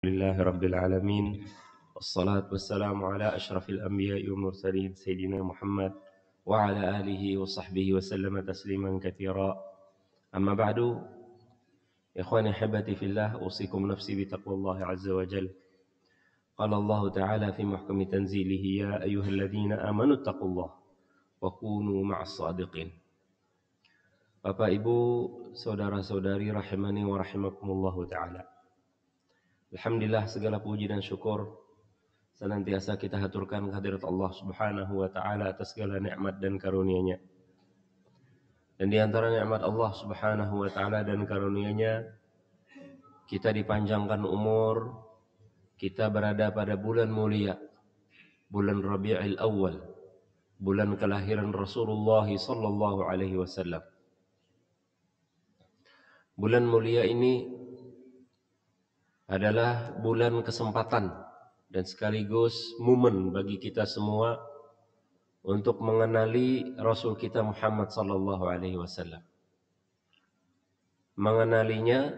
لله رب العالمين والصلاة والسلام على أشرف الأنبياء والمرسلين سيدنا محمد وعلى آله وصحبه وسلم تسليما كثيرا. أما بعد، إخواني أحبتي في الله، أوصيكم نفسي بتقوى الله عز وجل. قال الله تعالى في محكم تنزيله: يا أيها الذين آمنوا اتقوا الله وكونوا مع الصادقين. Bapak Ibu, saudara-saudari rahimani wa rahimakumullahu ta'ala. Alhamdulillah, segala puji dan syukur senantiasa kita haturkan kehadirat Allah Subhanahu wa ta'ala atas segala nikmat dan karunia-Nya. Dan di antara nikmat Allah Subhanahu wa ta'ala dan karunia-Nya, kita dipanjangkan umur, kita berada pada bulan mulia, bulan Rabi'il Awal, bulan kelahiran Rasulullah sallallahu alaihi wasallam. Bulan mulia ini adalah bulan kesempatan dan sekaligus momen bagi kita semua untuk mengenali Rasul kita Muhammad sallallahu alaihi wasallam. Mengenalinya,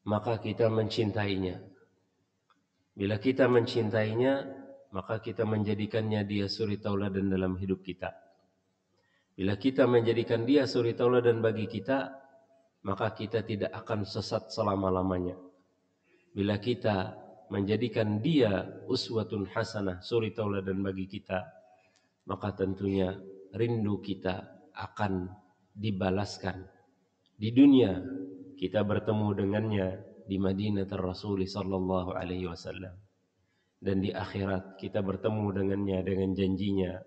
maka kita mencintainya. Bila kita mencintainya, maka kita menjadikannya dia suri tauladan dalam hidup kita. Bila kita menjadikan dia suri tauladan bagi kita, maka kita tidak akan sesat selama-lamanya. Bila kita menjadikan dia uswatun hasanah, suri tauladan bagi kita, maka tentunya rindu kita akan dibalaskan. Di dunia kita bertemu dengannya di Madinatul Rasul sallallahu alaihi wasallam, dan di akhirat kita bertemu dengannya dengan janjinya,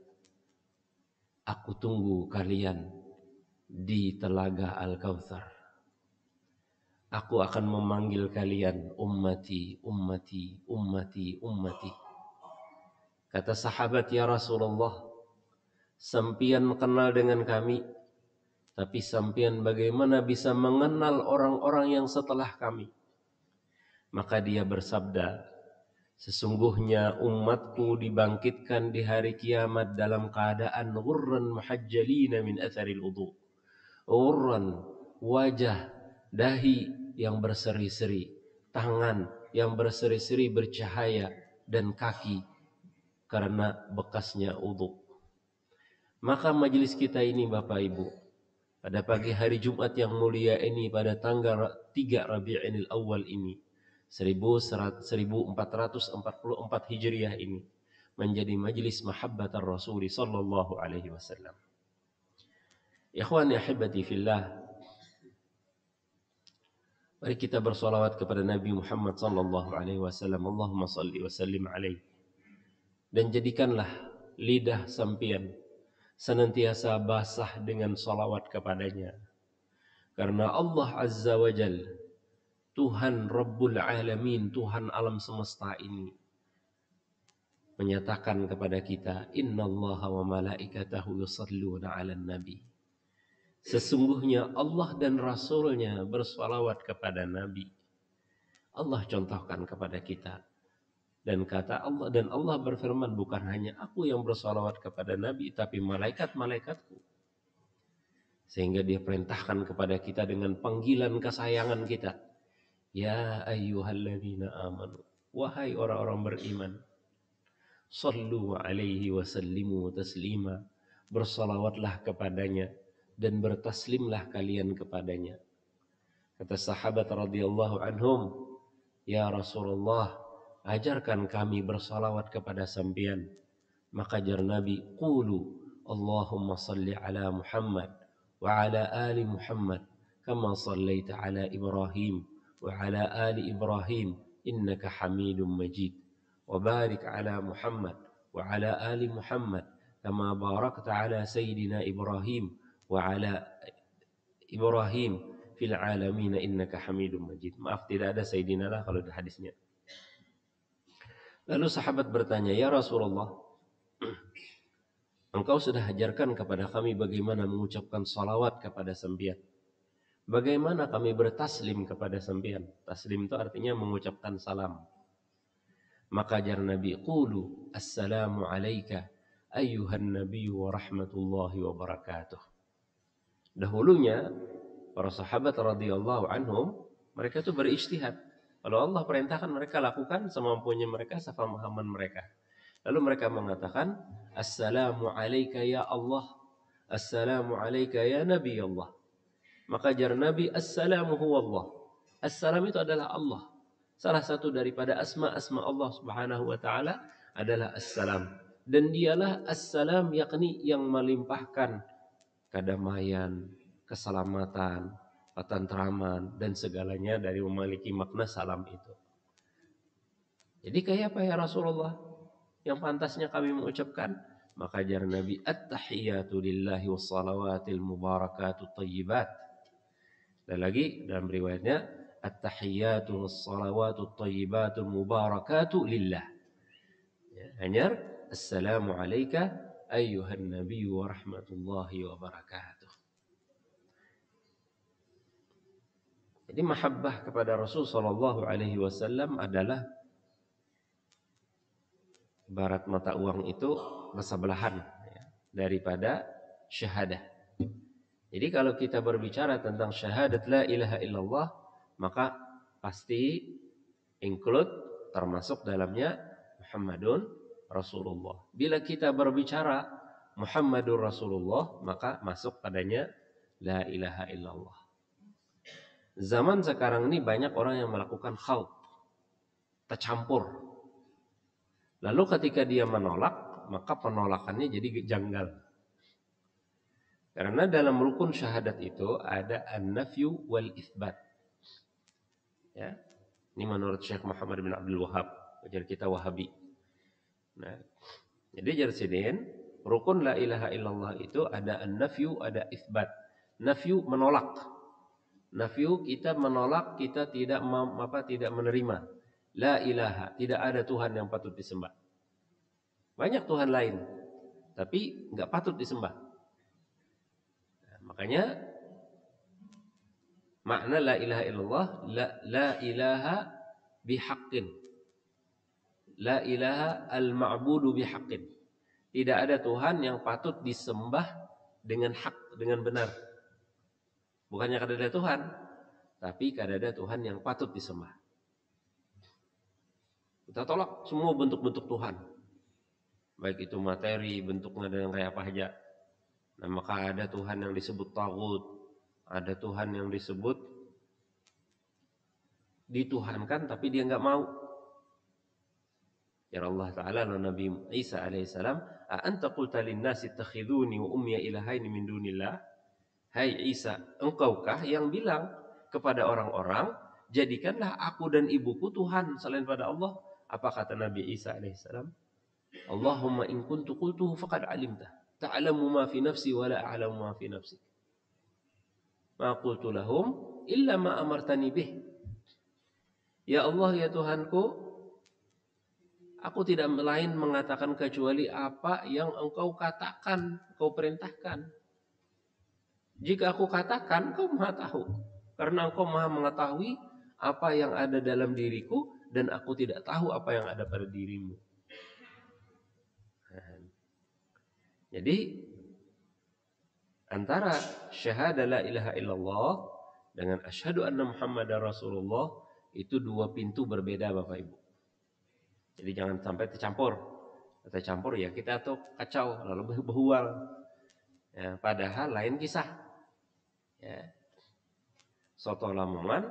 aku tunggu kalian di telaga Al-Kautsar. Aku akan memanggil kalian ummati, ummati, ummati, ummati. Kata sahabat, ya Rasulullah, sampian kenal dengan kami, tapi sampian bagaimana bisa mengenal orang-orang yang setelah kami? Maka dia bersabda, sesungguhnya umatku dibangkitkan di hari kiamat dalam keadaan ghurran muhajjalina min atharil wudu. Ghurran, wajah, dahi yang berseri-seri, tangan yang berseri-seri bercahaya, dan kaki karena bekasnya wudu. Maka majelis kita ini Bapak Ibu, pada pagi hari Jumat yang mulia ini, pada tanggal 3 Rabi'il Awal ini, 1444 Hijriah ini, menjadi majelis mahabbatar Rasul sallallahu alaihi wasallam. Ikhwani ahibati fillah, mari kita bersolawat kepada Nabi Muhammad sallallahu alaihi wasallam. Allahumma salli wa sallim alaihi. Dan jadikanlah lidah sampian senantiasa basah dengan salawat kepadanya. Karena Allah Azza wa Jal, Tuhan Rabbul Alamin, Tuhan alam semesta ini, menyatakan kepada kita, innallaha wa malaikatahu yusalluna 'alan nabi. Sesungguhnya Allah dan Rasulnya bersalawat kepada Nabi. Allah contohkan kepada kita. Dan kata Allah, dan Allah berfirman, bukan hanya aku yang bersalawat kepada Nabi, tapi malaikat-malaikatku. Sehingga dia perintahkan kepada kita dengan panggilan kesayangan kita. Ya ayyuhalladzina amanu, wahai orang-orang beriman, sallu alaihi wa sallimu taslima, bersalawatlah kepadanya dan bertaslimlah kalian kepadanya. Kata sahabat radhiyallahu anhum, ya Rasulullah, ajarkan kami bersalawat kepada sampian. Maka jar Nabi, qulu Allahumma salli ala Muhammad wa ala ali Muhammad kama sallaita ala Ibrahim wa ala ali Ibrahim innaka Hamidum Majid, wa barik ala Muhammad wa ala ali Muhammad kama barakta ala Sayyidina Ibrahim wa ala Ibrahim fil alamin innaka Hamidum Majid. Maaf, tidak ada Sayyidina lah kalau ada hadisnya. Lalu sahabat bertanya, ya Rasulullah, engkau sudah ajarkan kepada kami bagaimana mengucapkan salawat kepada sampian. Bagaimana kami bertaslim kepada sampian? Taslim itu artinya mengucapkan salam. Maka ajar Nabi, qulu assalamu alayka ayyuhan nabiyyu wa rahmatullahi wa barakatuh. Dahulunya para sahabat radhiyallahu anhum, mereka itu berijtihad. Kalau Allah perintahkan mereka lakukan semampunya mereka, sepemahaman mereka. Lalu mereka mengatakan, Assalamu alayka ya Allah, Assalamu alayka ya Nabi Allah. Maka jar Nabi, Assalamu huwa Allah. Assalam itu adalah Allah. Salah satu daripada asma-asma Allah subhanahu wa ta'ala adalah Assalam. Dan dialah Assalam, yakni yang melimpahkan kedamaian, keselamatan, ketentraman, dan segalanya dari memiliki makna salam itu. Jadi kayak apa ya Rasulullah yang pantasnya kami mengucapkan? Maka jar Nabi, At-tahiyatu lillahi wassalawatil mubarakatuh tayyibat. Dan lagi dalam riwayatnya, At-tahiyatu wassalawatu tayyibatul mubarakatu lillah. Ya, hanya Assalamu alayka ayyuhan nabiyyu wa rahmatullahi wa barakatuh. Jadi mahabbah kepada Rasul sallallahu alaihi wasallam adalah ibarat mata uang itu bersebelahan ya, daripada syahadah. Jadi kalau kita berbicara tentang syahadat la ilaha illallah, maka pasti include termasuk dalamnya Muhammadun Rasulullah. Bila kita berbicara Muhammadur Rasulullah, maka masuk padanya la ilaha illallah. Zaman sekarang ini banyak orang yang melakukan khalt, tercampur. Lalu ketika dia menolak, maka penolakannya jadi janggal. Karena dalam rukun syahadat itu ada an-nafyu wal itsbat. Ya. Ini menurut Syekh Muhammad bin Abdul Wahhab, ajar kita Wahabi. Nah, jadi jarsidin, rukun la ilaha illallah itu ada an-nafyu, ada itsbat. Nafyu menolak. Nafyu kita menolak, kita tidak menerima. La ilaha, tidak ada Tuhan yang patut disembah. Banyak Tuhan lain, tapi enggak patut disembah. Makanya makna la ilaha illallah la ilaha bihaqqin. La ilaha al-ma'budu bihaqqin. Tidak ada Tuhan yang patut disembah dengan hak, dengan benar. Bukannya kada ada Tuhan, tapi kada ada Tuhan yang patut disembah. Kita tolak semua bentuk-bentuk Tuhan. Baik itu materi, bentuknya dan kayak apa aja. Nah, maka ada Tuhan yang disebut taghut, ada Tuhan yang disebut dituhankan tapi dia enggak mau. Ya Allah Ta'ala lalu Nabi Isa alaihissalam, "A anta qulta lin-nasi ittakhiduni wa ummi ilahaini min dunillah?" Hai Isa, engkaukah yang bilang kepada orang-orang, jadikanlah aku dan ibuku Tuhan selain pada Allah? Apa kata Nabi Isa alaihissalam? Allahumma in kuntu qultuhu faqad alimtah. Ta'lamu ma fi nafsi wa la a'lamu ma fi nafsi. Ma qultu lahum illa ma amartani bih. Ya Allah ya Tuhanku, aku tidak lain mengatakan kecuali apa yang engkau katakan, engkau perintahkan. Jika aku katakan, engkau maha tahu. Karena engkau maha mengetahui apa yang ada dalam diriku dan aku tidak tahu apa yang ada pada dirimu. Jadi antara syahadah la ilaha illallah dengan asyhadu anna Muhammadar Rasulullah itu dua pintu berbeda Bapak Ibu. Jadi jangan sampai tercampur. Tercampur ya kita tuh kacau lalu behual. Ya, padahal lain kisah. Ya. Soto Lamongan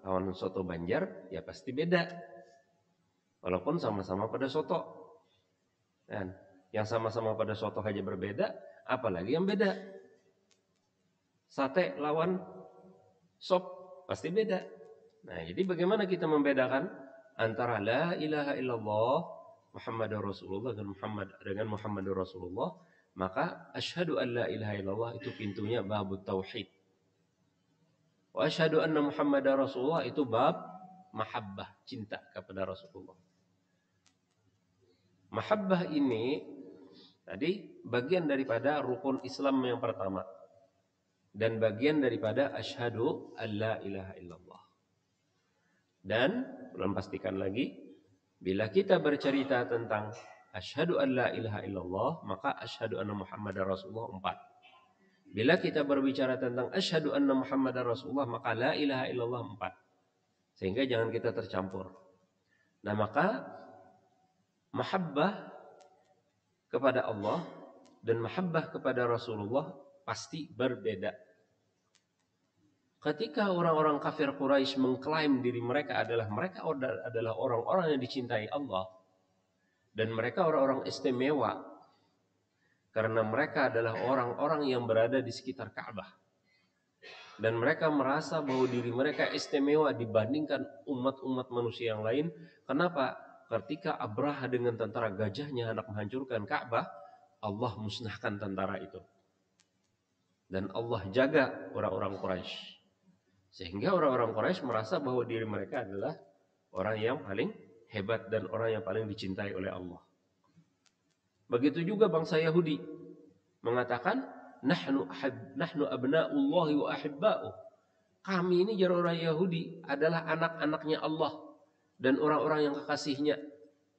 lawan soto Banjar ya pasti beda. Walaupun sama-sama pada soto. Dan yang sama-sama pada soto aja berbeda, apalagi yang beda. Sate lawan sop pasti beda. Nah, jadi bagaimana kita membedakan antara la ilaha illallah Muhammadur Rasulullah dengan Muhammadur Rasulullah? Maka asyhadu an la ilaha illallah itu pintunya babut tauhid. Wa asyhadu anna Muhammadar Rasulullah itu bab mahabbah, cinta kepada Rasulullah. Mahabbah ini tadi bagian daripada rukun Islam yang pertama dan bagian daripada asyhadu alla ilaha illallah. Dan belum pastikan lagi bila kita bercerita tentang asyhadu alla ilaha illallah maka asyhadu anna Muhammadar Rasulullah 4. Bila kita berbicara tentang asyhadu anna Muhammadar Rasulullah maka la ilaha illallah 4. Sehingga jangan kita tercampur. Nah, maka mahabbah kepada Allah dan mahabbah kepada Rasulullah pasti berbeda. Ketika orang-orang kafir Quraisy mengklaim diri mereka adalah orang-orang yang dicintai Allah dan mereka orang-orang istimewa karena mereka adalah orang-orang yang berada di sekitar Ka'bah. Dan mereka merasa bahwa diri mereka istimewa dibandingkan umat-umat manusia yang lain. Kenapa? Ketika Abraha dengan tentara gajahnya hendak menghancurkan Ka'bah, Allah musnahkan tentara itu. Dan Allah jaga orang-orang Quraisy. Sehingga orang-orang Quraisy merasa bahwa diri mereka adalah orang yang paling hebat dan orang yang paling dicintai oleh Allah. Begitu juga bangsa Yahudi mengatakan, Nahnu abna'ullahi wa ahibba'uh. Kami ini orang Yahudi adalah anak-anaknya Allah dan orang-orang yang kekasihnya,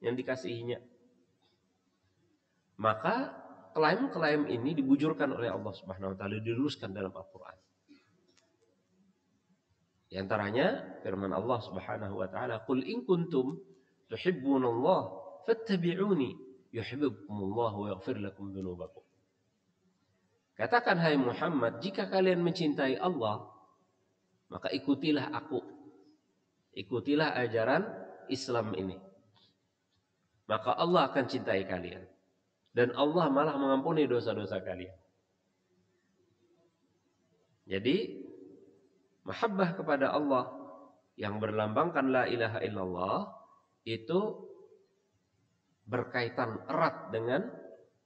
yang dikasihinya. Maka klaim-klaim ini dibujurkan oleh Allah Subhanahu wa taala, diluruskan dalam Al-Qur'an. Di antaranya firman Allah Subhanahu wa taala, "Qul in kuntum tuhibbunallah fattabi'uni yuhibbukumullah wa yaghfir lakum dzunubakum." Katakan hai Muhammad, jika kalian mencintai Allah, maka ikutilah aku. Ikutilah ajaran Islam ini. Maka Allah akan cintai kalian. Dan Allah malah mengampuni dosa-dosa kalian. Jadi, mahabbah kepada Allah yang berlambangkan la ilaha illallah itu berkaitan erat dengan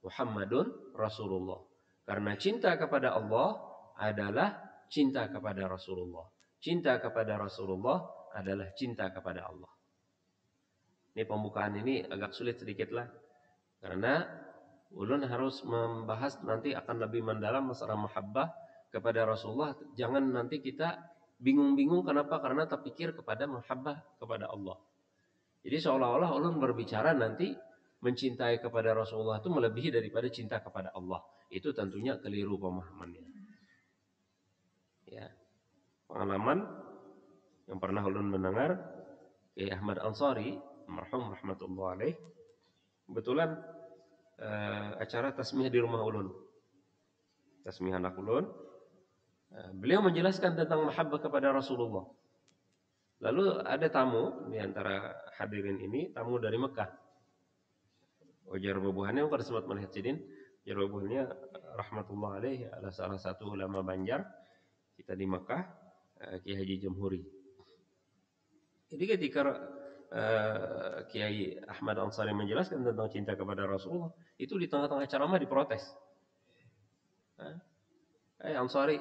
Muhammadun Rasulullah. Karena cinta kepada Allah adalah cinta kepada Rasulullah. Cinta kepada Rasulullah adalah cinta kepada Allah. Ini pembukaan ini agak sulit sedikit lah. Karena ulun harus membahas nanti akan lebih mendalam masalah mahabbah kepada Rasulullah. Jangan nanti kita bingung-bingung kenapa? Karena terpikir kepada mahabbah kepada Allah. Jadi seolah-olah ulun berbicara nanti mencintai kepada Rasulullah itu melebihi daripada cinta kepada Allah. Itu tentunya keliru pemahamannya. Ya. Pengalaman yang pernah ulun mendengar Kiai Ahmad Ansari, marhum rahmatullah alaih, kebetulan acara tasmiyah di rumah ulun. Tasmiyah anak ulun. Beliau menjelaskan tentang mahabbah kepada Rasulullah. Lalu ada tamu di antara hadirin ini, tamu dari Mekah. Ujar bubuhannya pada sempat melihat sidin. Ujar bubuhannya rahmatullah alaih adalah salah satu ulama Banjar kita di Mekah, Kiai Haji Jamhuri. Jadi ketika Kiai Ahmad Ansari menjelaskan tentang cinta kepada Rasulullah, itu di tengah-tengah ceramah diprotes. Ansari,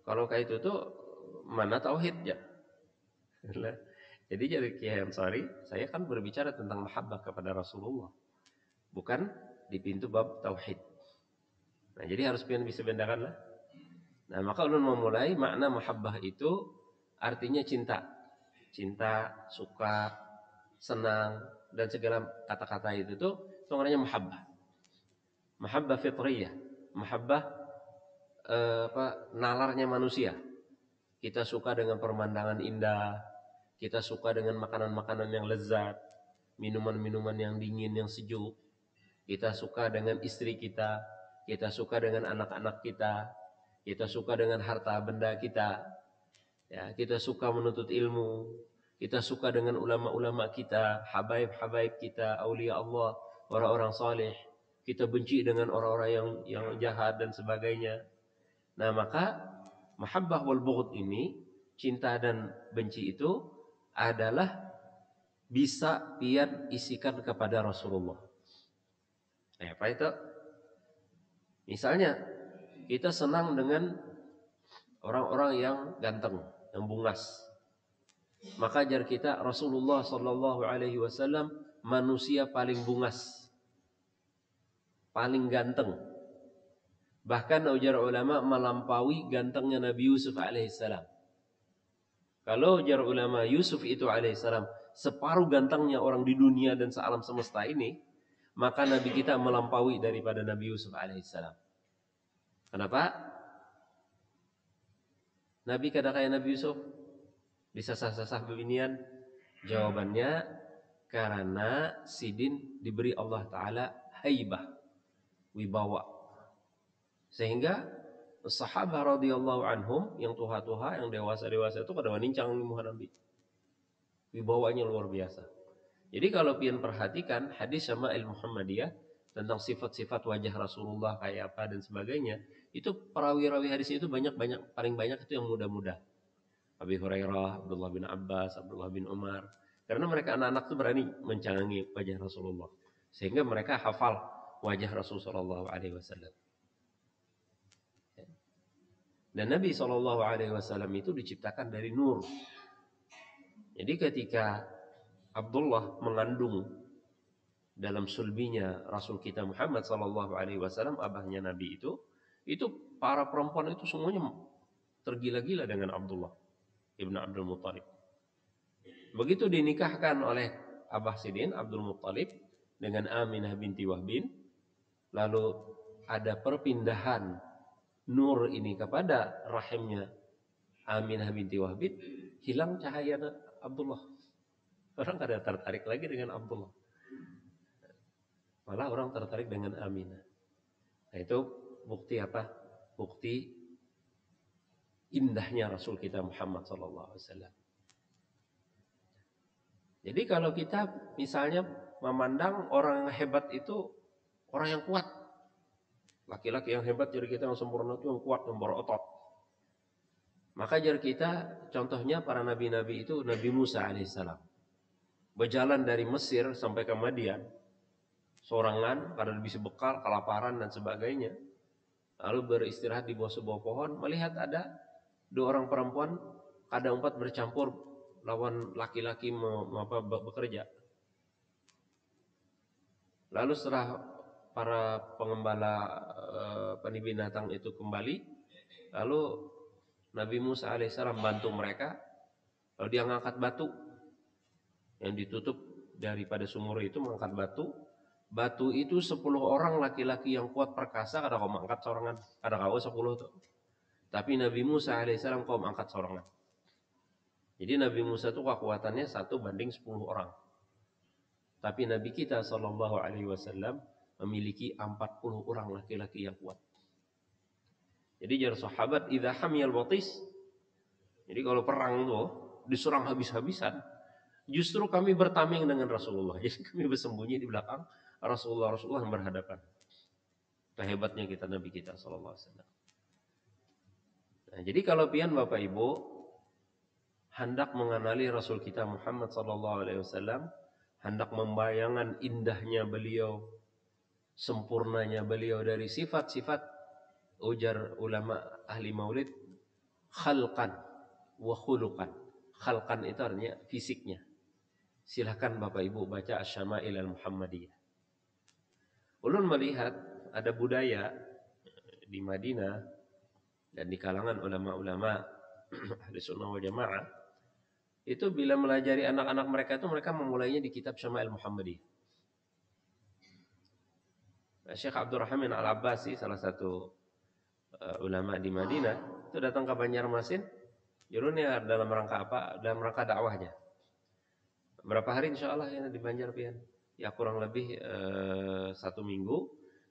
kalau kayak itu tuh mana tauhid ya? Jadi dari Kiai Ansari, saya kan berbicara tentang mahabbah kepada Rasulullah, bukan di pintu bab tauhid. Nah, jadi harus bisa bedakan lah. Nah, maka ulun memulai makna mahabbah itu artinya cinta. Cinta, suka, senang, dan segala kata-kata itu namanya mahabbah. Mahabbah fitriyah, mahabbah nalarnya manusia. Kita suka dengan pemandangan indah, kita suka dengan makanan-makanan yang lezat, minuman-minuman yang dingin, yang sejuk. Kita suka dengan istri kita suka dengan anak-anak kita suka dengan harta benda kita. Ya, kita suka menuntut ilmu, kita suka dengan ulama-ulama kita, habaib-habaib kita, aulia Allah, orang-orang saleh. Kita benci dengan orang-orang yang jahat dan sebagainya. Nah, maka mahabbah wal bughd ini, cinta dan benci itu adalah bisa pian isikan kepada Rasulullah. Apa itu? Misalnya kita senang dengan orang-orang yang ganteng, yang bungas. Maka ajar kita Rasulullah sallallahu alaihi wasallam manusia paling bungas, paling ganteng. Bahkan ujar ulama melampaui gantengnya Nabi Yusuf alaihissalam. Kalau ujar ulama Yusuf itu alaihissalam separuh gantengnya orang di dunia dan sealam semesta ini, maka Nabi kita melampaui daripada Nabi Yusuf alaihissalam. Kenapa? Nabi kada kayak Nabi Yusuf. Disasah-sasah beginian, jawabannya karena Sidin diberi Allah Ta'ala haibah, wibawa. Sehingga sahabat radhiyallahu anhum yang tuha-tuha, yang dewasa-dewasa itu pada wanincang muha Nabi. Wibawanya luar biasa. Jadi kalau pian perhatikan hadis Syama'il Muhammadiyah tentang sifat-sifat wajah Rasulullah kayak apa dan sebagainya, itu perawi-rawi hadis itu banyak-banyak, paling banyak itu yang muda-muda. Abi Hurairah, Abdullah bin Abbas, Abdullah bin Umar. Karena mereka anak-anak itu berani mencanangi wajah Rasulullah. Sehingga mereka hafal wajah Rasulullah SAW. Dan Nabi SAW itu diciptakan dari nur. Jadi ketika Abdullah mengandung dalam sulbinya Rasul kita Muhammad SAW, abahnya Nabi itu para perempuan itu semuanya tergila-gila dengan Abdullah ibn Abdul Muttalib. Begitu dinikahkan oleh Abah Sidin Abdul Muttalib dengan Aminah binti Wahbin, lalu ada perpindahan nur ini kepada rahimnya Aminah binti Wahbin, hilang cahaya Abdullah. Orang kada tertarik lagi dengan Abdullah, malah orang tertarik dengan Aminah. Nah, itu bukti apa? Bukti indahnya Rasul kita Muhammad SAW. Jadi kalau kita misalnya memandang orang yang hebat itu orang yang kuat, laki-laki yang hebat, jadi kita yang sempurna itu yang kuat, yang berotot. Maka jadi kita contohnya para nabi-nabi itu, Nabi Musa alaihissalam berjalan dari Mesir sampai ke Madian sorangan, kada bisa bekal, kelaparan dan sebagainya. Lalu beristirahat di bawah sebuah pohon, melihat ada dua orang perempuan kada empat bercampur lawan laki-laki bekerja. Lalu setelah para pengembala benih binatang itu kembali, lalu Nabi Musa alaihissalam bantu mereka. Lalu dia mengangkat batu yang ditutup daripada sumur itu, mengangkat batu. Batu itu 10 orang laki-laki yang kuat perkasa kada kau mangkat sorangan, kada kau 10 tuh. Tapi Nabi Musa alaihissalam kau mangkat sorangan. Jadi Nabi Musa itu kekuatannya 1:10 orang. Tapi Nabi kita sallallahu alaihi wasallam memiliki 40 orang laki-laki yang kuat. Jadi jar sahabat idza hamiyal batis. Jadi kalau perang tuh diserang habis-habisan, justru kami bertameng dengan Rasulullah. Jadi kami bersembunyi di belakang Rasulullah yang berhadapan. Kehebatnya kita Nabi kita sallallahu alaihi wasallam. Nah, jadi kalau pian Bapak Ibu hendak mengenali Rasul kita Muhammad sallallahu alaihi wasallam, hendak membayangkan indahnya beliau, sempurnanya beliau dari sifat-sifat, ujar ulama ahli maulid, khalqan wa khuluqan. Khalqan itu artinya fisiknya. Silahkan Bapak Ibu baca Asy-Syama'il Al-Muhammadiyah. Ulun melihat ada budaya di Madinah dan di kalangan ulama-ulama ahli sunnah wal jamaah, itu bila melajari anak-anak mereka itu mereka memulainya di kitab Syama'il Muhammadiyah. Syekh Abdurrahman Al-Abbasi, salah satu ulama di Madinah, itu datang ke Banjarmasin. Jurunnya dalam rangka apa? Dalam rangka dakwahnya. Berapa hari insyaallah ya di Banjar pian? Ya kurang lebih 1 minggu.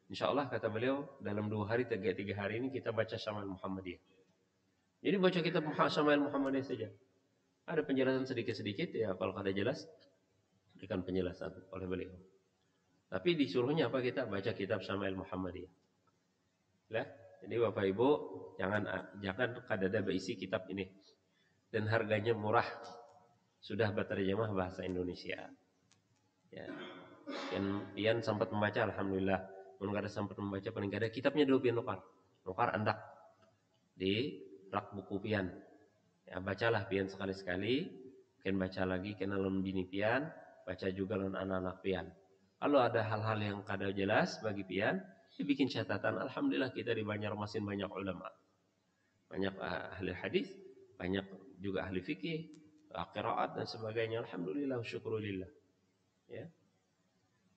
Insyaallah kata beliau dalam 2 hari 3 hari ini kita baca Syama'il Muhammadiyah. Jadi baca kitab Syama'il Muhammadiyah saja. Ada penjelasan sedikit-sedikit ya, kalau kada jelas berikan penjelasan oleh beliau. Tapi disuruhnya apa, kita baca kitab Syama'il Muhammadiyah. Ya, jadi Bapak Ibu jangan kada berisi kitab ini. Dan harganya murah. Sudah berterjemah bahasa Indonesia. Ya. Yang sempat membaca alhamdulillah. Mun kada sempat membaca paling kada kitabnya dulu pian nukar andak di rak buku pian. Ya, bacalah pian sekali-sekali, ken baca lagi ken alun bini pian, baca juga alun anak-anak pian. Kalau ada hal-hal yang kada jelas bagi pian, dibikin catatan. Alhamdulillah kita di Banjarmasin banyak ulama. Banyak ahli hadis, banyak juga ahli fikih, qiraat dan sebagainya. Alhamdulillah syukurillah. Ya.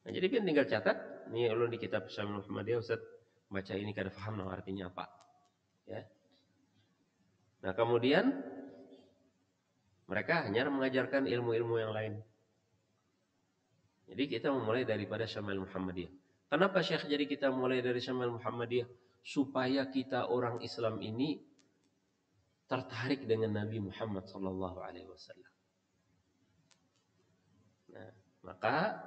Nah, jadi pian tinggal catat, ini ulun di kitab Syama'il Muhammadiyah Ustaz baca ini kada paham artinya apa. Ya. Nah, kemudian Mereka hanya mengajarkan ilmu-ilmu yang lain. Jadi kita memulai daripada Syamil Muhammadiyah. Kenapa Syekh jadi kita mulai dari Syamil Muhammadiyah? Supaya kita orang Islam ini tertarik dengan Nabi Muhammad sallallahu alaihi wasallam. Nah, maka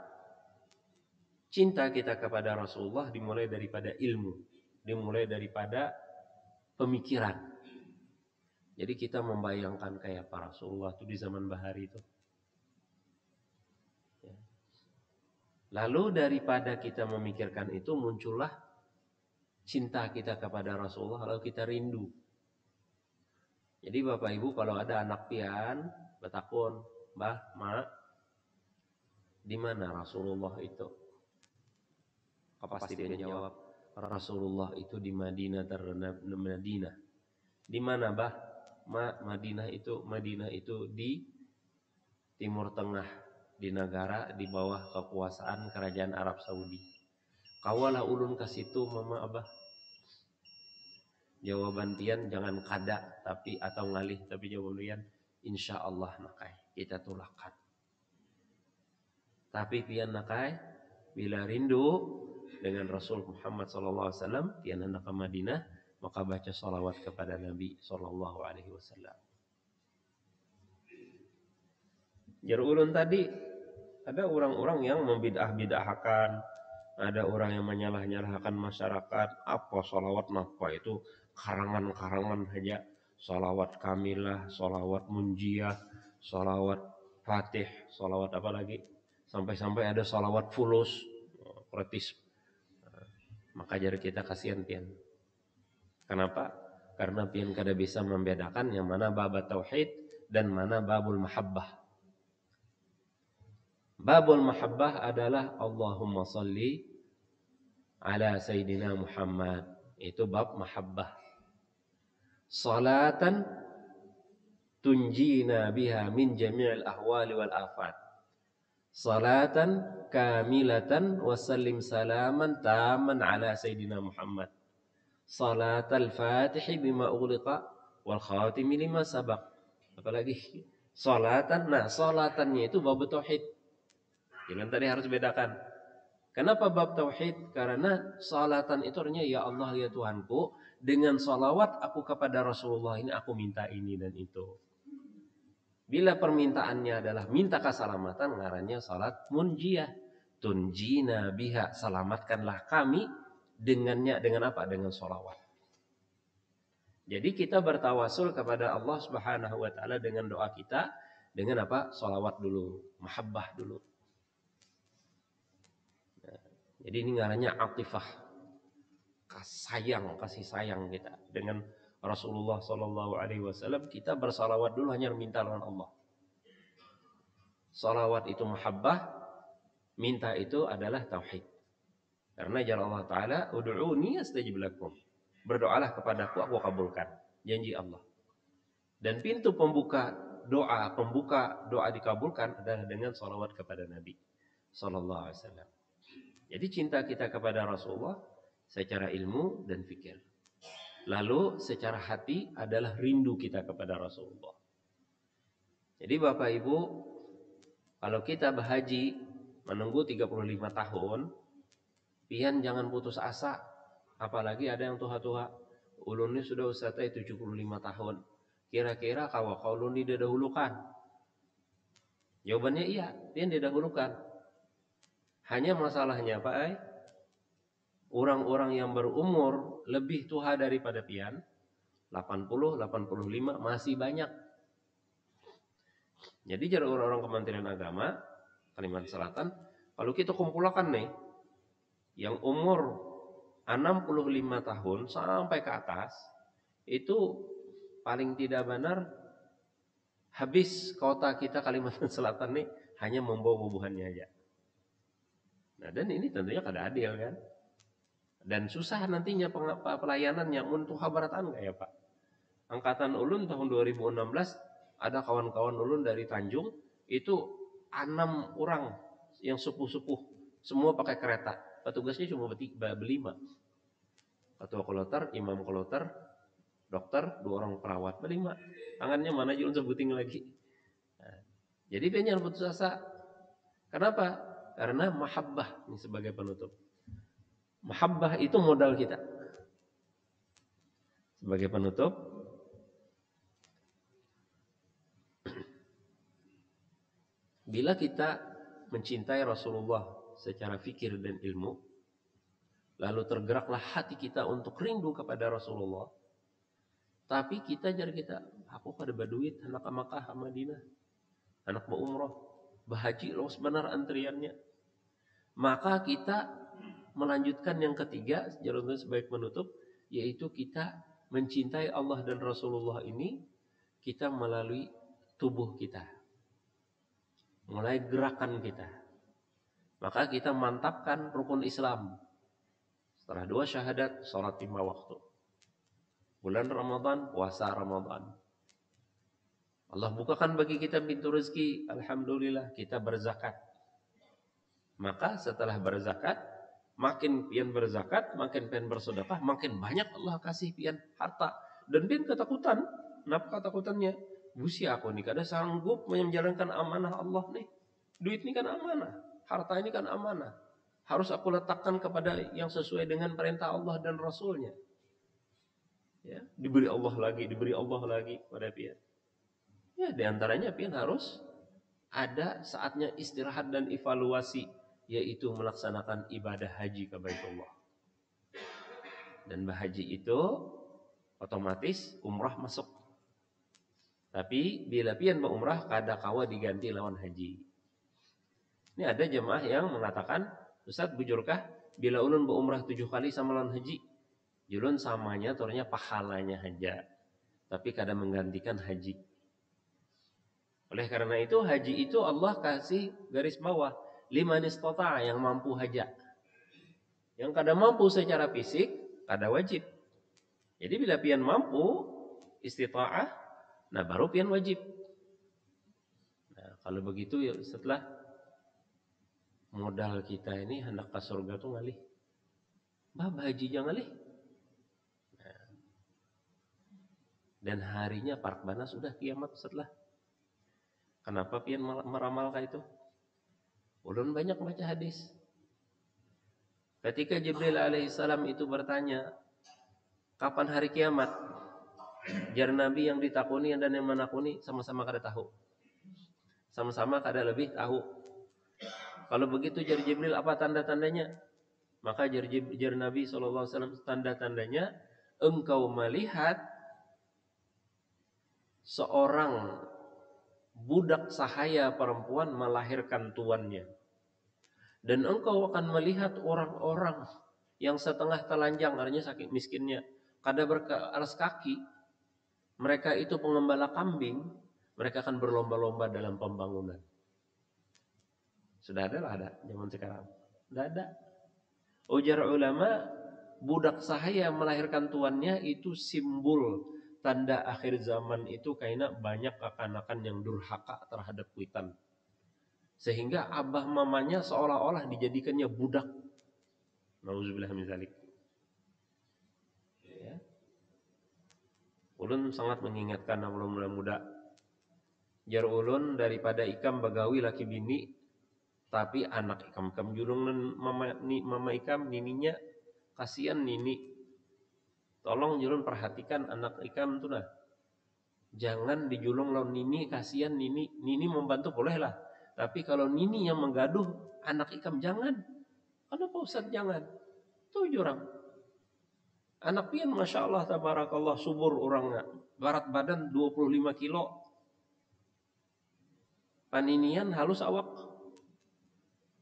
cinta kita kepada Rasulullah dimulai daripada ilmu, dimulai daripada pemikiran. Jadi kita membayangkan kayak para Rasulullah itu di zaman bahari itu. Lalu daripada kita memikirkan itu muncullah cinta kita kepada Rasulullah, lalu kita rindu. Jadi Bapak Ibu kalau ada anak pian bertakun, "Mbah, Mak, di mana Rasulullah itu?" Pasti dia jawab, "Rasulullah itu di Madinah Madinah." Di mana, Bah? Madinah itu di Timur Tengah, di negara di bawah kekuasaan kerajaan Arab Saudi. Kawalah ulun ke situ mama abah. Jawaban pian jangan kada tapi atau ngalih, tapi jawaban pian insyaallah nakai kita tulakan. Tapi pian nakai bila rindu dengan Rasul Muhammad sallallahu alaihi wasallam pian hendak ke Madinah, maka baca salawat kepada Nabi sallallahu alaihi wasallam. Jar ulun tadi ada orang-orang yang membidah-bidahkan, ada orang yang menyalah-nyalahkan masyarakat. Apa salawat napa itu karangan-karangan saja. Salawat kamilah, salawat munjiah, salawat fatih, salawat apa lagi? Sampai-sampai ada salawat fulus, gratis. Maka jadi kita kasihan pian. Kenapa? Karena pian kada bisa membedakan yang mana bab tauhid dan mana babul mahabbah. Babul mahabbah adalah Allahumma salli ala Sayyidina Muhammad. Itu bab mahabbah. Salatan tunjina biha min jami'il ahwali wal afat. Salatan kamilatan wa sallim salaman taman ala Sayyidina Muhammad. Salatal fatihi bima ughliqa wal khatimi lima sabaq. Apalagi salatan. Nah, salatannya itu bab tauhid. Jangan tadi harus bedakan. Kenapa bab tauhid? Karena salatan itu artinya ya Allah ya Tuhanku, dengan salawat aku kepada Rasulullah ini aku minta ini dan itu. Bila permintaannya adalah minta keselamatan, ngarannya salat munjiah. Tunjina biha, selamatkanlah kami dengannya, dengan apa? Dengan salawat. Jadi kita bertawasul kepada Allah Subhanahu wa taala dengan doa kita dengan apa? Salawat dulu, mahabbah dulu. Jadi ini ngarannya atifah, kasih sayang kita dengan Rasulullah Sallallahu Alaihi Wasallam. Kita bersalawat dulu hanya minta dengan Allah. Salawat itu mahabbah, minta itu adalah tauhid. Karena jalan Allah Taala, ud'uni astajib lakum. Berdoalah kepadaku, aku kabulkan. Janji Allah. Dan pintu pembuka doa dikabulkan adalah dengan salawat kepada Nabi Sallallahu Alaihi Wasallam. Jadi cinta kita kepada Rasulullah secara ilmu dan fikir. Lalu secara hati adalah rindu kita kepada Rasulullah. Jadi Bapak Ibu, kalau kita berhaji menunggu 35 tahun, pian jangan putus asa. Apalagi ada yang tua-tua. Ulun ini sudah usia 75 tahun. Kira-kira kalau ulun didahulukan? Jawabannya iya, pian didahulukan. Hanya masalahnya Pak Ai, orang-orang yang berumur lebih tua daripada pian, 80, 85 masih banyak. Jadi jadi orang-orang Kementerian Agama Kalimantan Selatan, kalau kita kumpulkan nih yang umur 65 tahun sampai ke atas, itu paling tidak benar habis kota kita Kalimantan Selatan nih hanya membawa bubuhannya aja. Nah, dan ini tentunya kada adil kan. Dan susah nantinya pelayanannya untuk habaratan enggak ya Pak. Angkatan ulun tahun 2016 ada kawan-kawan ulun dari Tanjung itu 6 orang yang sepuh-sepuh, semua pakai kereta. Petugasnya cuma berlima. Ketua kloter, imam kloter, dokter, 2 orang perawat, berlima. Tangannya mana ulun sebuting lagi. Jadi pian jangan putus asa. Kenapa? Karena mahabbah ini sebagai penutup. Mahabbah itu modal kita. Sebagai penutup, bila kita mencintai Rasulullah secara fikir dan ilmu, lalu tergeraklah hati kita untuk rindu kepada Rasulullah. Tapi kita aku kada berduit, anak Makkah, Madinah, anak mau umroh, bahaji lo sebenar antriannya. Maka kita melanjutkan yang ketiga, sebagai penutup, yaitu kita mencintai Allah dan Rasulullah ini, kita melalui tubuh kita, mulai gerakan kita. Maka kita mantapkan rukun Islam. Setelah 2 syahadat, sholat 5 waktu. Bulan Ramadan, puasa Ramadan. Allah bukakan bagi kita pintu rezeki, alhamdulillah, kita berzakat. Maka setelah berzakat, makin pian berzakat, makin pian bersedekah, makin banyak Allah kasih pian harta. Dan pian ketakutan. Kenapa ketakutannya? Busi aku nih, kada sanggup menjalankan amanah Allah nih. Duit ini kan amanah, harta ini kan amanah. Harus aku letakkan kepada yang sesuai dengan perintah Allah dan Rasulnya. Ya, diberi Allah lagi pada pian. Ya, diantaranya pian harus ada saatnya istirahat dan evaluasi, yaitu melaksanakan ibadah haji ke Baitullah. Dan haji itu otomatis umrah masuk. Tapi bila pian berumrah kada kawa diganti lawan haji. Ini ada jemaah yang mengatakan, Ustaz bujurkah bila ulun berumrah 7 kali sama lawan haji? Julun samanya turnya pahalanya aja, tapi kada menggantikan haji. Oleh karena itu haji itu Allah kasih garis bawah, liman istata'a, yang mampu haja. Yang kada mampu secara fisik kada wajib. Jadi bila pian mampu istita'ah, nah baru pian wajib. Nah, kalau begitu ya setelah modal kita ini hendak ke surga tuh ngalih. Haji jangan ngalih. Nah, dan harinya Parkbana sudah kiamat setelah. Kenapa pian meramalkan itu? Ulun banyak baca hadis. Ketika Jibril alaihissalam itu bertanya, kapan hari kiamat? Jar Nabi yang ditakuni dan yang menakuni sama-sama kada tahu. Sama-sama kada lebih tahu. Kalau begitu jar Jibril apa tanda-tandanya? Maka jar Nabi SAW, tanda-tandanya engkau melihat seorang budak sahaya perempuan melahirkan tuannya. Dan engkau akan melihat orang-orang yang setengah telanjang, artinya saking miskinnya, kada beralas kaki. Mereka itu pengembala kambing, mereka akan berlomba-lomba dalam pembangunan. Sudah ada zaman sekarang. Sudah ada. Ujar ulama, budak sahaya melahirkan tuannya itu simbol tanda akhir zaman itu, karena banyak kekanakan yang durhaka terhadap kuitan. Sehingga abah mamanya seolah-olah dijadikannya budak. Nauzubillah min dzalik. Ya. Ulun sangat mengingatkan ulun muda. Jar ulun daripada ikam bagawi laki bini, tapi anak ikam julung mama ikam nininya kasihan nini. Tolong julun perhatikan anak ikam tuh nah. Jangan dijulung lawan nini, kasihan nini. Nini membantu boleh lah. Tapi kalau nini yang menggaduh, anak ikam jangan. Kenapa Ustaz jangan? Tuh jurang. Anak pian Masya Allah tabarakallah subur orangnya. Berat badan 25 kilo. Paninian halus awak.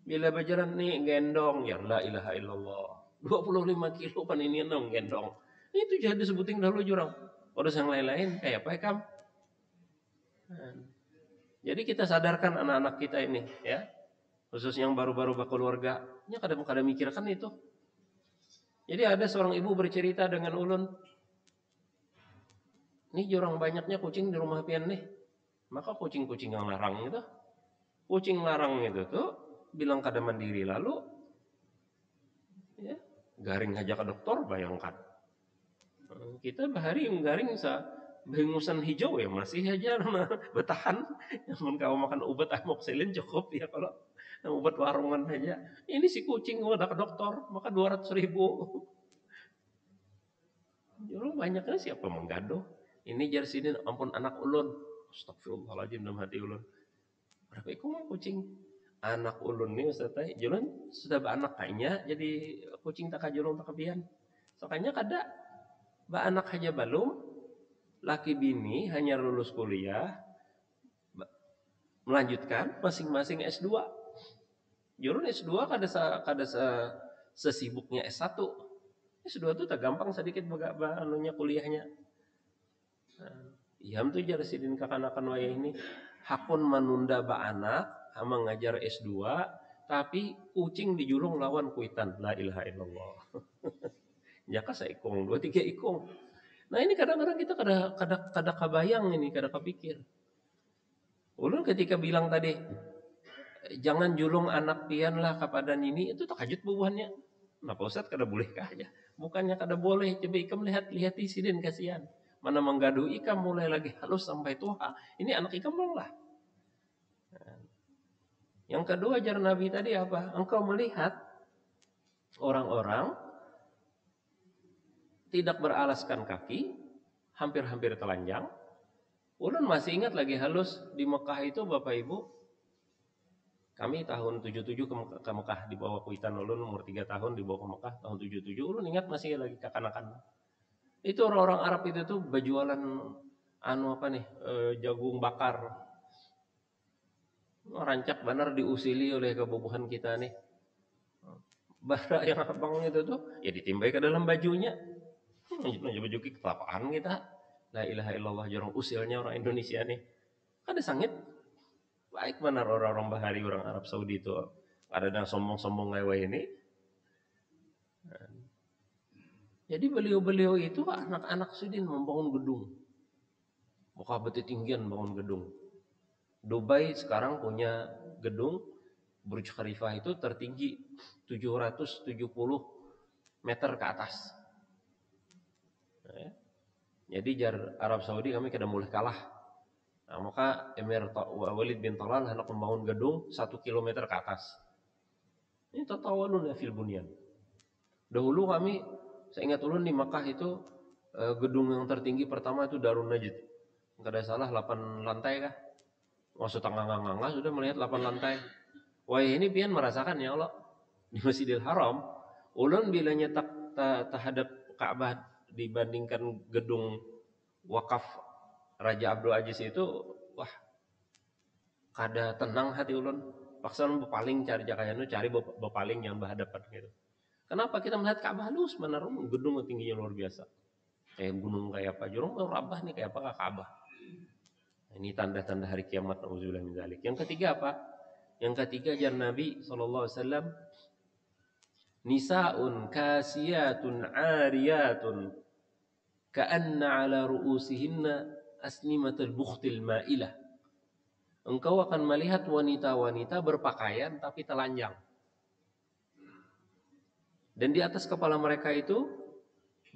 Bila berjalan nih gendong, ya la ilaha illallah. 25 kilo paninian dong gendong. Itu jadi disebutin dahulu jurang. Terus yang lain-lain kayak apa ya kam? Jadi kita sadarkan anak-anak kita ini ya. Khusus yang baru-baru berkeluarga, nya kadang-kadang mikirkan itu. Jadi ada seorang ibu bercerita dengan ulun. Ini jurang banyaknya kucing di rumah pian nih. Maka kucing-kucing yang larang itu. Kucing larang itu tuh bilang kada mandiri, lalu ya, garing aja ke dokter, bayangkan. Kita bahari garing bengusan hijau ya masih aja bertahan. Namun kalau makan obat amoxicillin cukup ya, kalau obat warungan aja. Ini si kucing udah ke dokter maka 200.000. Dulu banyaknya siapa menggaduh. Ini jersidin ampun anak ulun. Astagfirullahaladzim dalam hati ulun. Berapa ekor kucing? Anak ulun nih Ustaz teh, julun sudah beranak kayaknya jadi kucing tak kajulung tak kebian. Soalnya kada anak aja belum, laki bini hanya lulus kuliah, melanjutkan masing-masing S2. Julun S2 kada sesibuknya S1. S2 tuh tak gampang sedikit anunya kuliahnya. Iya tuh jar sidin kakanakan waya ini hakun menunda anak ama ngajar S2 tapi kucing dijulung lawan kuitan. La ilaha illallah. Jaka saikung 2-3 ikung. Nah ini kadang-kadang kita kada kabayang ini, kada kepikir. Ulun ketika bilang tadi jangan julung anak pian lah kepada nini, itu takajut bubuhannya. Napa Ustaz kada bolehkah aja? Bukannya kada boleh, coba ikam lihat isiden kasihan. Mana menggadu ikam mulai lagi halus sampai tua. Ini anak ikam dong lah. Yang kedua ajar Nabi tadi apa? Engkau melihat orang-orang tidak beralaskan kaki, hampir-hampir telanjang. Ulun masih ingat lagi halus di Mekah itu Bapak Ibu. Kami tahun 77 ke Mekah, dibawa kuitan ulun umur 3 tahun dibawa ke Mekah tahun 77. Ulun ingat masih lagi kekanakan. Itu orang-orang Arab itu tuh berjualan jagung bakar. Rancak benar diusili oleh kebubuhan kita nih. Bara yang abang itu tuh ya ditimbai ke dalam bajunya. Baju kelapaan kita. La ilaha illallah, jorong usilnya orang Indonesia nih. Ada sangit. Baik benar orang-orang bahari orang Arab Saudi itu. Ada yang sombong-sombong lewat ini. Jadi beliau-beliau itu anak-anak sudin membangun gedung. Muka beti tinggian bangun gedung. Dubai sekarang punya gedung Burj Khalifa itu tertinggi 770 meter ke atas. Jadi jar Arab Saudi kami kada boleh kalah. Nah, maka Emir Walid bin Talal hendak membangun gedung 1 kilometer ke atas. Ini tatawalun ya fil bunyan. Dahulu kami, saya ingat ulun di Makkah itu gedung yang tertinggi pertama itu Darun Najd. Enggak ada salah 8 lantai kah? Maksud tangga-tangga sudah melihat 8 lantai. Wah ini pian merasakan ya Allah di Masjidil Haram. Ulun bila nyetak terhadap Ka'bah dibandingkan gedung wakaf Raja Abdul Aziz itu, wah kada tenang hati ulun. Paksa bepaling cari jakayanu, cari bepaling yang berhadapan gitu. Kenapa kita melihat Ka'bah halus benar, gedung tingginya luar biasa. Kayak gunung kayak apa, jurung rabah nih kayak apa Ka'bah. Ini tanda-tanda hari kiamat, nauzubillah min dzalik. Yang ketiga apa? Yang ketiga jar Nabi SAW, nisaun kasiyatun ariyatun ka'anna ala ru'usihinna asnimatul bukhtil ma'ilah. Engkau akan melihat wanita-wanita berpakaian tapi telanjang. Dan di atas kepala mereka itu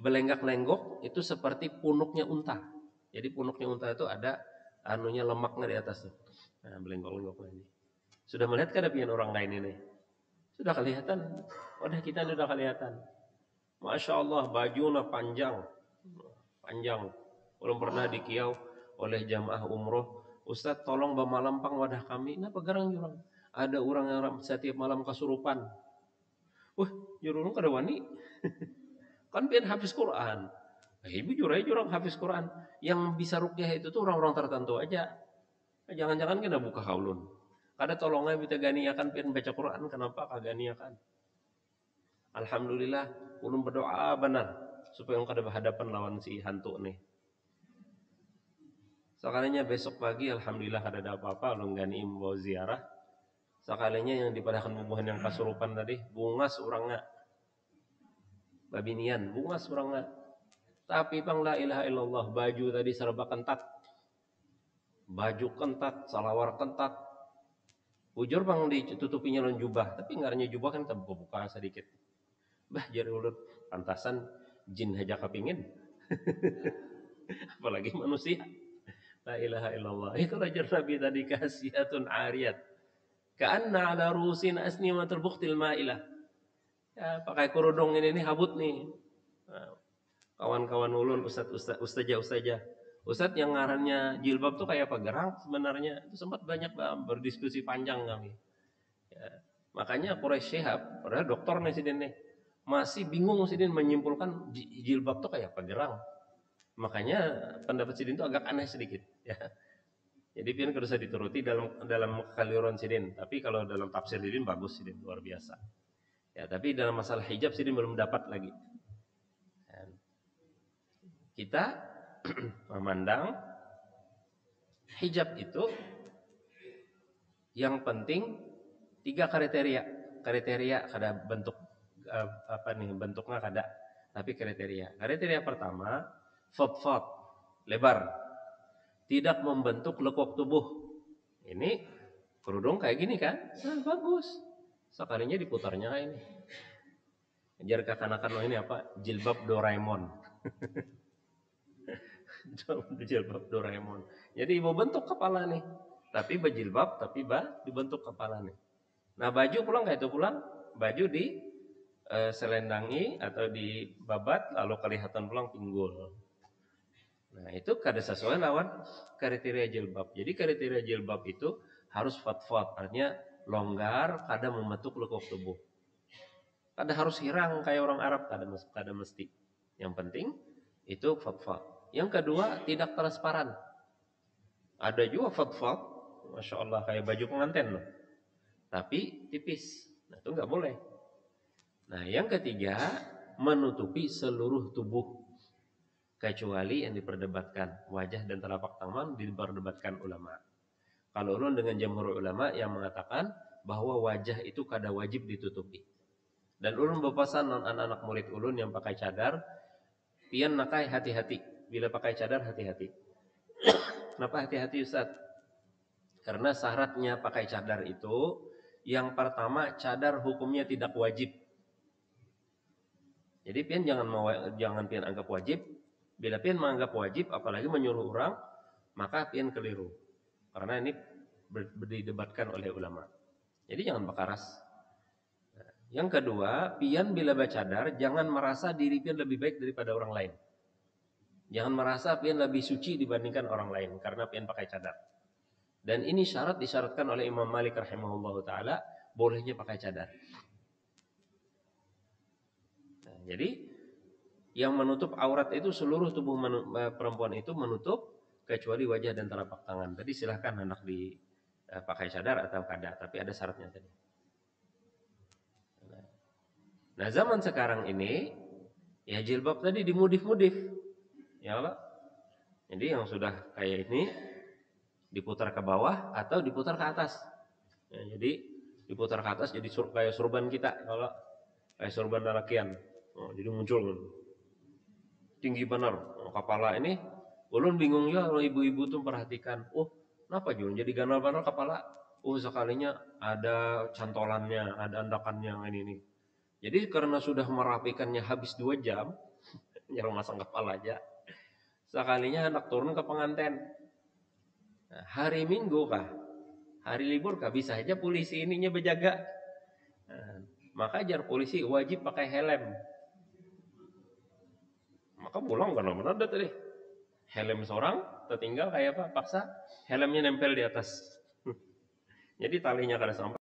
belenggak-lenggok itu seperti punuknya unta. Jadi punuknya unta itu ada anunya lemaknya di atas tuh. Nah, belenggok-lenggok ini. Sudah melihat keadaan orang lain ini? Sudah kelihatan. Wadah kita sudah kelihatan. Masya Allah bajunya panjang. Belum pernah dikiau oleh jamaah umroh. Ustaz tolong bamalampang wadah kami. Nah pegarang jurang. Ada orang yang setiap malam kesurupan. Wah jurung kada wani. Kan pian hafiz Quran. Ibu jurang hafiz Quran. Yang bisa rukyah itu tuh orang-orang tertentu aja. Jangan-jangan kena buka haulun. Kada tolongnya kita ganiakan pian baca Quran. Kenapa kaganiakan? Alhamdulillah ulun berdoa benar supaya engkau ada berhadapan lawan si hantu nih. Sekalinya besok pagi alhamdulillah kada ada apa-apa ulun gani mau ziarah. Sekalinya yang dipadahkan bubuhan yang kasurupan tadi bungas orangnya. Babinian bungas orangnya. Tapi pang la ilaha illallah baju tadi serba kentat. Baju kentat, salawar kentat. Ujur bang ditutupinya lawan jubah, tapi ngaranya jubah kan terbuka sedikit. Bah jari ulun pantasan jin aja kepingin. apalagi manusia. La ilaha illallah. Itu ajar Nabi tadi, kasiyatun ariyat. Ka'anna ala rusin asnimatul bukhtil ma'ilah. Ya, pakai kerudung ini habut nih. Nah, kawan-kawan ulun, ustazah. Ustadz yang ngarannya jilbab tuh kayak apa gerang sebenarnya. Itu sempat banyak berdiskusi panjang kami. Ya, makanya Quraisy Shihab, padahal dokter nih sidin nih, masih bingung sidin menyimpulkan jilbab tuh kayak apa gerang. Makanya pendapat sidin itu agak aneh sedikit. Ya. Jadi pian kudu bisa dituruti dalam kaliuran sidin. Tapi kalau dalam tafsir sidin bagus sidin, luar biasa. Ya, tapi dalam masalah hijab sidin belum dapat lagi. Dan kita memandang hijab itu yang penting 3 kriteria kada bentuk bentuknya kada, tapi kriteria pertama fadfad, lebar, tidak membentuk lekuk tubuh. Ini kerudung kayak gini kan, nah, bagus, sekalinya diputarnya kayak ini. Ajar kakak-kakak ini apa, jilbab Doraemon. Jilbab Doraemon. Jadi ibu bentuk kepala nih, tapi berjilbab, tapi dibentuk kepala nih. Nah baju pulang kayak itu pulang, baju di selendangi atau dibabat, lalu kelihatan pulang pinggul. Nah itu kada sesuai lawan kriteria jilbab. Jadi kriteria jilbab itu harus fadfad, artinya longgar, kada membentuk lekuk tubuh. Kada harus hirang kayak orang Arab, kada mesti. Yang penting itu fadfad. Yang kedua tidak transparan. Ada juga fadfad, masya Allah kayak baju pengantin loh, tapi tipis. Nah itu nggak boleh. Nah yang ketiga menutupi seluruh tubuh kecuali yang diperdebatkan wajah dan telapak tangan diperdebatkan ulama. Kalau ulun dengan jamhur ulama yang mengatakan bahwa wajah itu kada wajib ditutupi. Dan ulun berpesan non anak-anak murid ulun yang pakai cadar, pian nakai hati-hati. Bila pakai cadar hati-hati. Kenapa hati-hati Ustaz? Karena syaratnya pakai cadar itu, yang pertama cadar hukumnya tidak wajib. Jadi pian jangan pian anggap wajib. Bila pian menganggap wajib, apalagi menyuruh orang, maka pian keliru. Karena ini didebatkan oleh ulama. Jadi jangan bakaras. Nah, yang kedua, pian bila bercadar jangan merasa diri pian lebih baik daripada orang lain. Jangan merasa pian lebih suci dibandingkan orang lain karena pian pakai cadar. Dan ini disyaratkan oleh Imam Malik rahimahullahu taala, bolehnya pakai cadar. Nah, jadi yang menutup aurat itu seluruh tubuh perempuan itu menutup kecuali wajah dan telapak tangan. Tadi silahkan hendak dipakai cadar atau kada, tapi ada syaratnya tadi. Nah, zaman sekarang ini ya jilbab tadi dimudif-mudif. Ya Allah. Jadi yang sudah kayak ini diputar ke bawah atau diputar ke atas. Ya, jadi diputar ke atas jadi kayak surban kita, kalau kayak surban lalakian. Oh, jadi muncul tinggi benar kepala ini. Ulun bingung ya kalau ibu-ibu tuh perhatikan. Oh, kenapa Jun jadi ganal-ganal kepala? Oh, sekalinya ada cantolannya, ada andakannya ini. Jadi karena sudah merapikannya habis 2 jam, nyarung masang kepala aja. Sekalinya hendak turun ke pengantin. Nah, hari Minggu kah? Hari libur kah? Bisa aja polisi ininya berjaga. Nah, maka jar polisi wajib pakai helm. Maka pulang benar-benar ada tadi. Helm seorang tertinggal kayak apa? Paksa helmnya nempel di atas. Jadi talinya kada sampai.